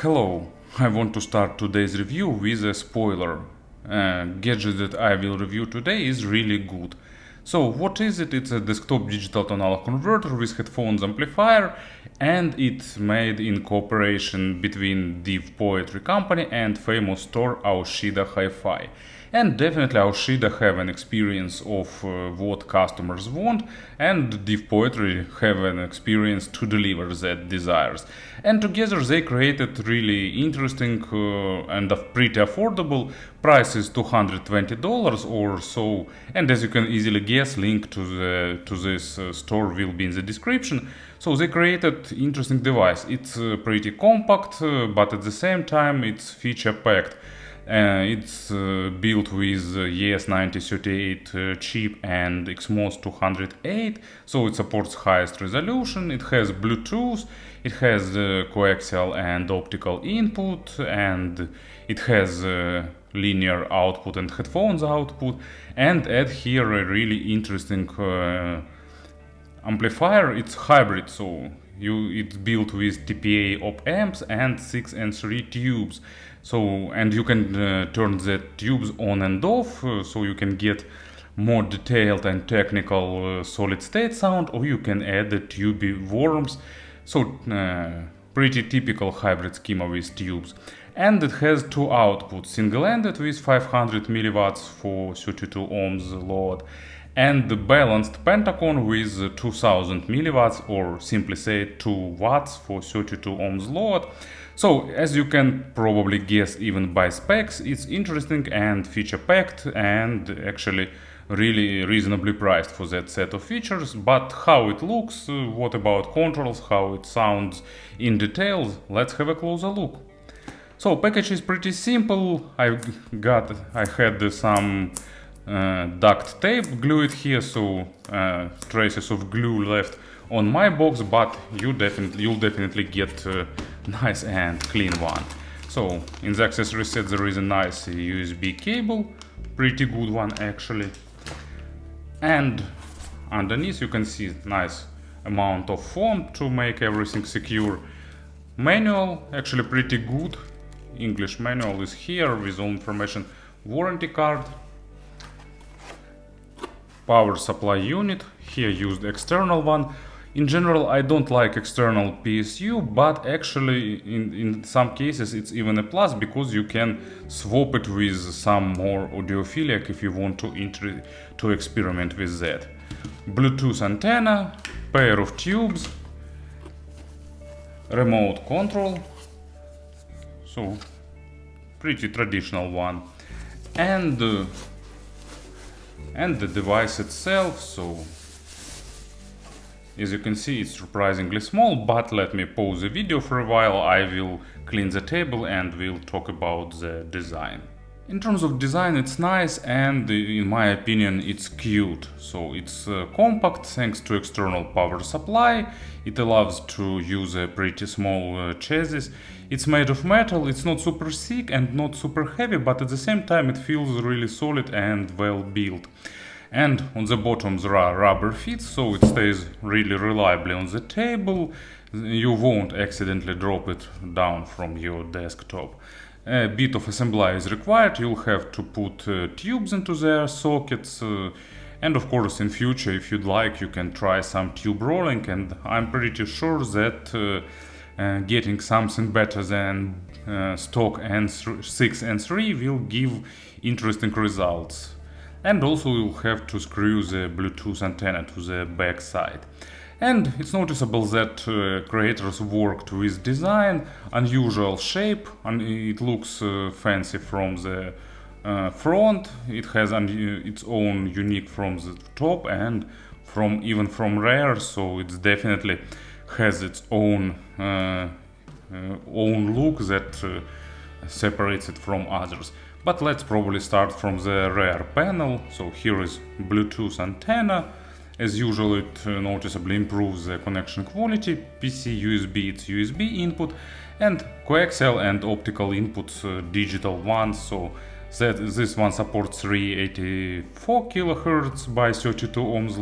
Hello, I want to start today's review with a spoiler. Gadget that I will review today is really good. So what is it? It's a desktop digital to analog converter with headphones amplifier, and it's made in cooperation between Dilvpoetry company and famous store AOSHIDA Hi-Fi. And definitely AOSHIDA have an experience of what customers want, and Dilvpoetry have an experience to deliver that desires. And together they created really interesting and pretty affordable prices, $220 or so. And as you can easily guess, link to this store will be in the description. So they created interesting device. It's pretty compact, but at the same time it's feature packed. It's built with ES9038 chip and XMOS 208, so it supports highest resolution. It has Bluetooth, it has coaxial and optical input, and it has linear output and headphones output, and add here a really interesting amplifier. It's hybrid, so it's built with TPA op amps and 6 and 3 tubes. So, and you can turn the tubes on and off, so you can get more detailed and technical solid state sound, or you can add the tubey worms. So pretty typical hybrid schema with tubes. And it has two outputs, single-ended with 500 milliwatts for 32 ohms load, and the balanced pentacon with 2000 milliwatts, or simply say 2 watts for 32 ohms load. So as you can probably guess, even by specs, it's interesting and feature packed and actually really reasonably priced for that set of features. But how it looks, what about controls, how it sounds in details, let's have a closer look. So package is pretty simple. I had some duct tape glued here, so traces of glue left on my box, but you'll definitely get a nice and clean one. So in the accessory set there is a nice USB cable, pretty good one actually, and underneath you can see nice amount of foam to make everything secure. Manual, actually pretty good. English manual is here with all information. Warranty card. Power supply unit, here used external one. In general, I don't like external PSU, but actually in some cases it's even a plus, because you can swap it with some more audiophilic if you want to experiment with that. Bluetooth antenna, pair of tubes, remote control, so pretty traditional one, and the device itself. So as you can see, it's surprisingly small, but let me pause the video for a while. I will clean the table and we'll talk about the design. In terms of design, it's nice, and in my opinion it's cute. So it's compact thanks to external power supply. It allows to use a pretty small chassis. It's made of metal, it's not super thick and not super heavy, but at the same time it feels really solid and well built. And on the bottom there are rubber feet, so it stays really reliably on the table. You won't accidentally drop it down from your desktop. A bit of assembly is required. You'll have to put tubes into their sockets, and of course in future, if you'd like, you can try some tube rolling, and I'm pretty sure that getting something better than stock 6 and 3 will give interesting results. And also you'll have to screw the Bluetooth antenna to the back side. And it's noticeable that creators worked with design, unusual shape, and it looks fancy from the front. It has its own unique from the top and even from rear, so it definitely has its own look that separates it from others. But let's probably start from the rear panel. So here is Bluetooth antenna. As usual, it noticeably improves the connection quality. PC USB, it's USB input, and coaxial and optical inputs, digital ones. So this one supports 384 kHz by 32 ohms,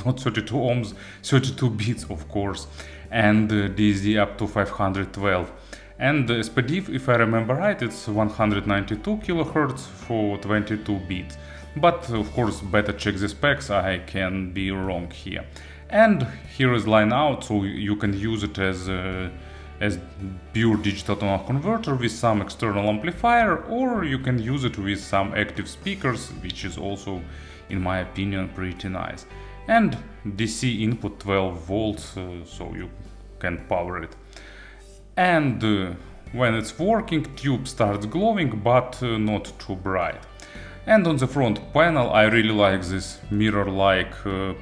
not 32 ohms, 32 bits of course, and DSD up to 512. And the SPDIF, if I remember right, it's 192 kHz for 22 bits. But of course, better check the specs, I can be wrong here. And here is line out, so you can use it as pure digital to analog converter with some external amplifier, or you can use it with some active speakers, which is also, in my opinion, pretty nice. And DC input 12 volts, so you can power it. And when it's working, tube starts glowing, but not too bright. And on the front panel, I really like this mirror-like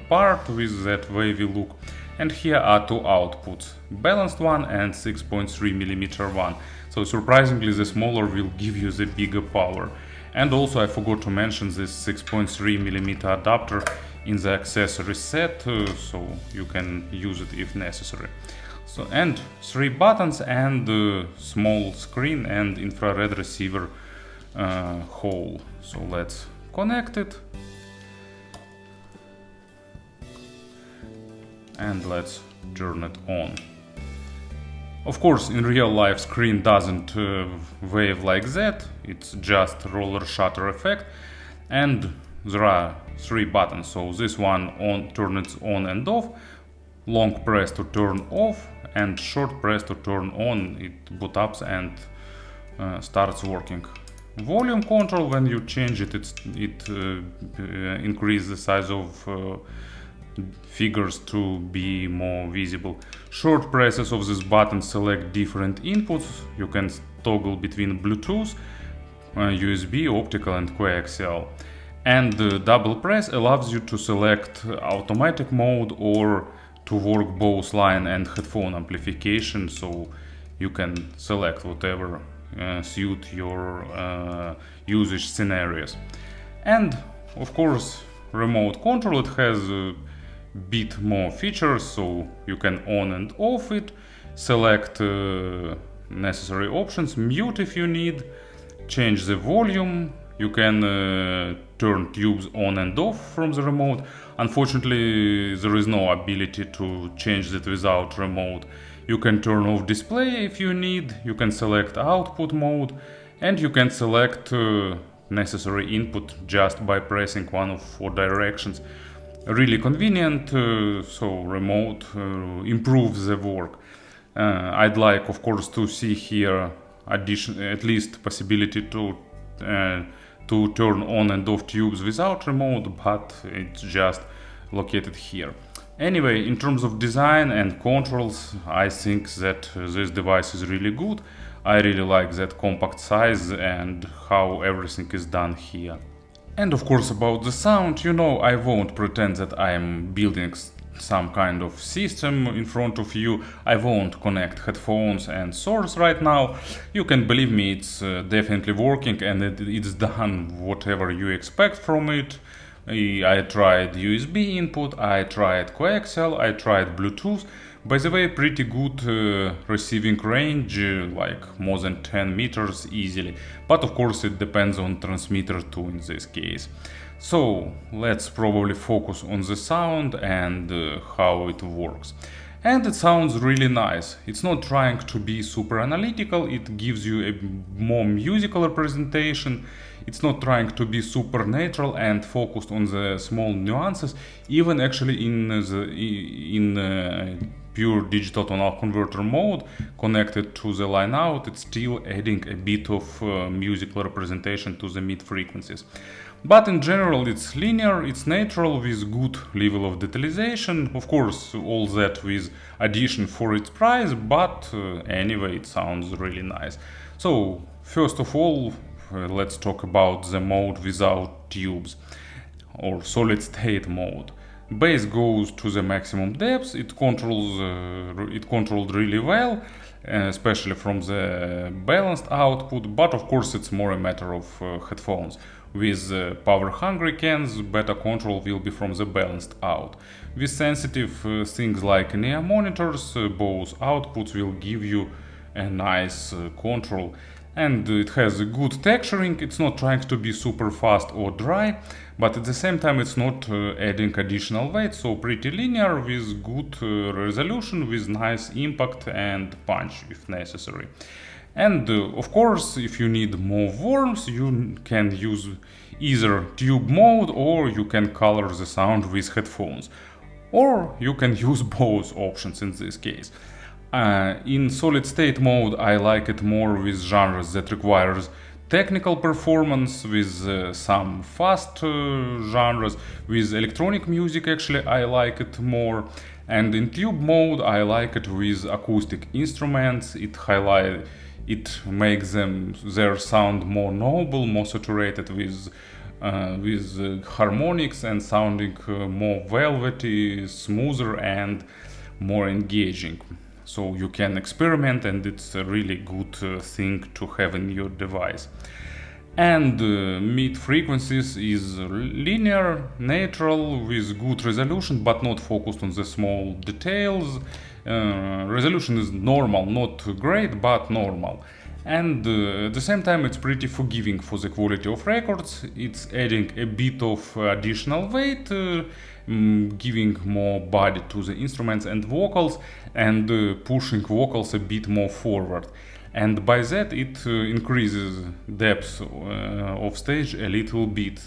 part with that wavy look. And here are two outputs, balanced one and 6.3mm one. So surprisingly, the smaller will give you the bigger power. And also I forgot to mention this 6.3mm adapter in the accessory set, so you can use it if necessary. So, and 3 buttons and small screen and infrared receiver hole. So let's connect it. And let's turn it on. Of course, in real life, screen doesn't wave like that, it's just roller shutter effect. And there are 3 buttons, so this one turn it on and off, long press to turn off, and short press to turn on. It boot up and starts working. Volume control, when you change it, it increases the size of figures to be more visible. Short presses of this button select different inputs. You can toggle between Bluetooth, USB, optical and coaxial. And the double press allows you to select automatic mode or to work both line and headphone amplification, so you can select whatever suit your usage scenarios. And of course, remote control, it has a bit more features, so you can on and off it, select necessary options, mute if you need, change the volume, you can turn tubes on and off from the remote. Unfortunately, there is no ability to change that without remote. You can turn off display if you need, you can select output mode, and you can select necessary input just by pressing one of 4 directions. Really convenient, so remote improves the work. I'd like, of course, to see here at least possibility to turn on and off tubes without remote, but it's just located here. Anyway, in terms of design and controls, I think that this device is really good. I really like that compact size and how everything is done here. And of course, about the sound, you know, I won't pretend that I'm building some kind of system in front of you. I won't connect headphones and source right now. You can believe me, it's definitely working and it's done whatever you expect from it. I tried USB input, I tried coaxial, I tried Bluetooth. By the way, pretty good receiving range, like more than 10 meters easily. But of course it depends on transmitter too in this case. So let's probably focus on the sound and how it works. And it sounds really nice. It's not trying to be super analytical, it gives you a more musical representation. It's not trying to be super natural and focused on the small nuances. Even actually in pure digital to analog converter mode connected to the line out, it's still adding a bit of musical representation to the mid frequencies. But in general it's linear, it's natural with good level of detailization. Of course, all that with addition for its price, but anyway, it sounds really nice. So first of all, let's talk about the mode without tubes, or solid state mode. Bass goes to the maximum depth, it controlled really well, especially from the balanced output, but of course it's more a matter of headphones. With power-hungry cans, better control will be from the balanced out. With sensitive things like NEA monitors, both outputs will give you a nice control. and it has a good texturing. It's not trying to be super fast or dry, but at the same time it's not adding additional weight, so pretty linear with good resolution, with nice impact and punch if necessary. And of course, if you need more warmth, you can use either tube mode or you can color the sound with headphones. Or you can use both options in this case. In solid state mode, I like it more with genres that requires technical performance, with some fast genres. With electronic music, actually, I like it more. And in tube mode, I like it with acoustic instruments. It makes their sound more noble, more saturated with harmonics and sounding more velvety, smoother and more engaging. So you can experiment, and it's a really good thing to have in your device. And mid frequencies is linear, natural, with good resolution, but not focused on the small details. Resolution is normal, not great, but normal. And at the same time, it's pretty forgiving for the quality of records. It's adding a bit of additional weight, giving more body to the instruments and vocals, and pushing vocals a bit more forward. And by that, it increases depth of stage a little bit.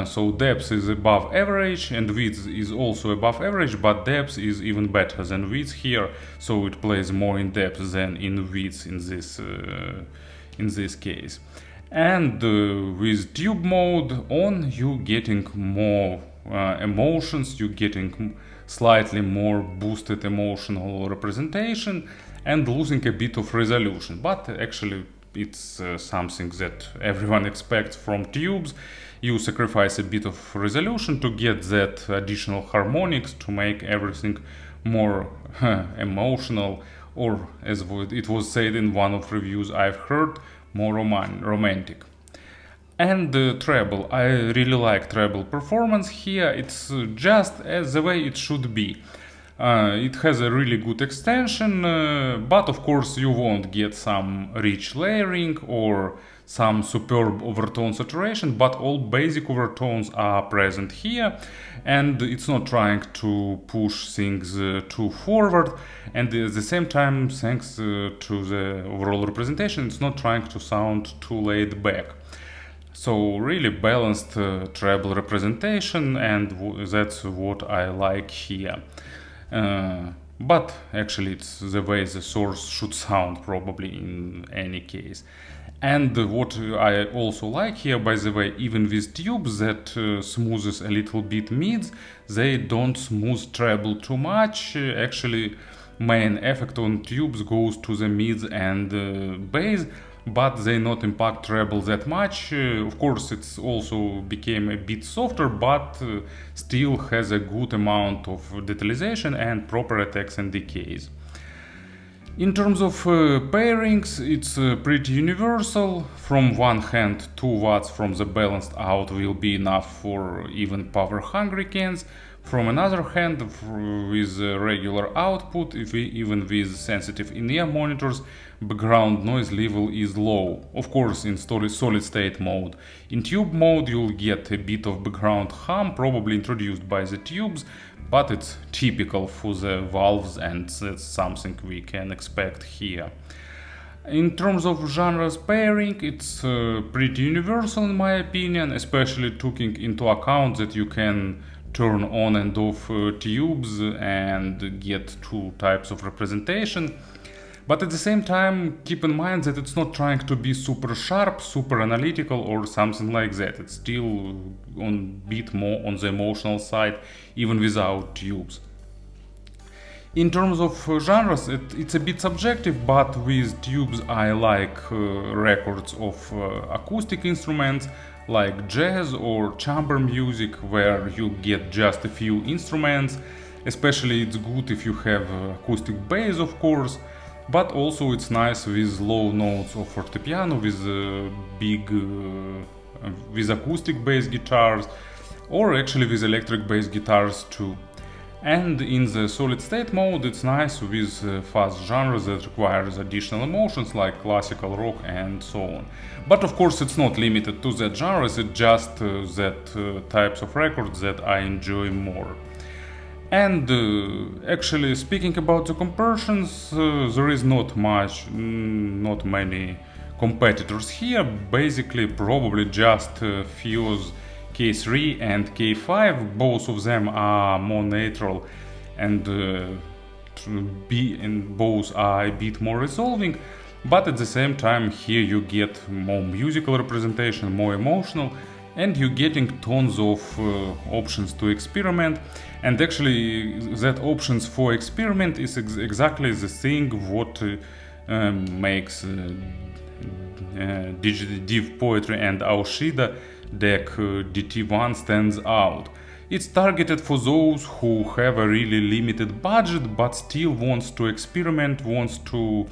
So depth is above average and width is also above average, but depth is even better than width here, so it plays more in depth than in width in this case. And with tube mode on, you getting more emotions, you getting slightly more boosted emotional representation and losing a bit of resolution, but actually it's something that everyone expects from tubes. You sacrifice a bit of resolution to get that additional harmonics to make everything more emotional, or as it was said in one of reviews I've heard, more romantic. And treble, I really like treble performance here. It's just as the way it should be. It has a really good extension, but of course you won't get some rich layering or some superb overtone saturation, but all basic overtones are present here, and it's not trying to push things too forward, and at the same time, thanks to the overall representation, it's not trying to sound too laid back. So really balanced treble representation, and that's what I like here. But actually it's the way the source should sound probably in any case. And what I also like here, by the way, even with tubes that smoothes a little bit mids, they don't smooth treble too much. Actually, main effect on tubes goes to the mids and bass, but they not impact treble that much. Of course, it's also became a bit softer, but still has a good amount of detalization and proper attacks and decays. In terms of pairings, it's pretty universal. From one hand, 2 watts from the balanced out will be enough for even power-hungry cans. From another hand, with regular output, even with sensitive in-ear monitors, background noise level is low. Of course, in solid state mode. In tube mode, you'll get a bit of background hum, probably introduced by the tubes, but it's typical for the valves, and that's something we can expect here. In terms of genres pairing, it's pretty universal in my opinion, especially taking into account that you can turn on and off tubes and get 2 types of representation. But at the same time, keep in mind that it's not trying to be super sharp, super analytical or something like that. It's still a bit more on the emotional side, even without tubes. In terms of genres, it's a bit subjective, but with tubes I like records of acoustic instruments like jazz or chamber music, where you get just a few instruments. Especially it's good if you have acoustic bass, of course, but also it's nice with low notes of fortepiano, with with acoustic bass guitars, or actually with electric bass guitars too. And in the solid state mode it's nice with fast genres that requires additional emotions like classical rock and so on. But of course it's not limited to that genres, it's just that types of records that I enjoy more. And actually speaking about the conversions, there is not many competitors here. Basically probably just Fuse K3 and K5, both of them are more natural and both are a bit more resolving, but at the same time here you get more musical representation, more emotional, and you're getting tons of options to experiment. And actually that options for experiment is exactly the thing what makes Dilvpoetry and AOSHIDA DAC DT-1 stands out. It's targeted for those who have a really limited budget but still wants to experiment, wants to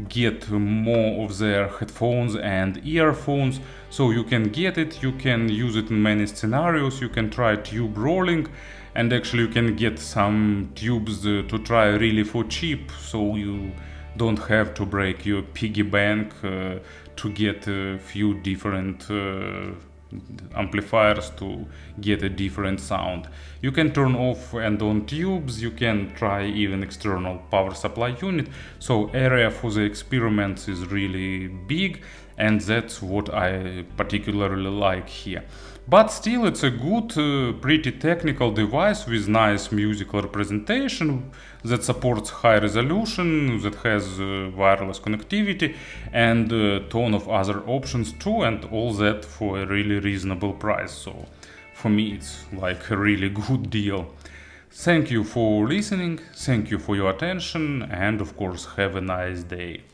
get more of their headphones and earphones. So you can get it, you can use it in many scenarios, you can try tube rolling, and actually you can get some tubes to try really for cheap, so you don't have to break your piggy bank to get a few different amplifiers to get a different sound. You can turn off and on tubes, you can try even external power supply unit, so area for the experiments is really big, and that's what I particularly like here. But still it's a good, pretty technical device with nice musical representation that supports high resolution, that has wireless connectivity and a ton of other options too, and all that for a really reasonable price. So for me it's like a really good deal. Thank you for listening, thank you for your attention, and of course have a nice day.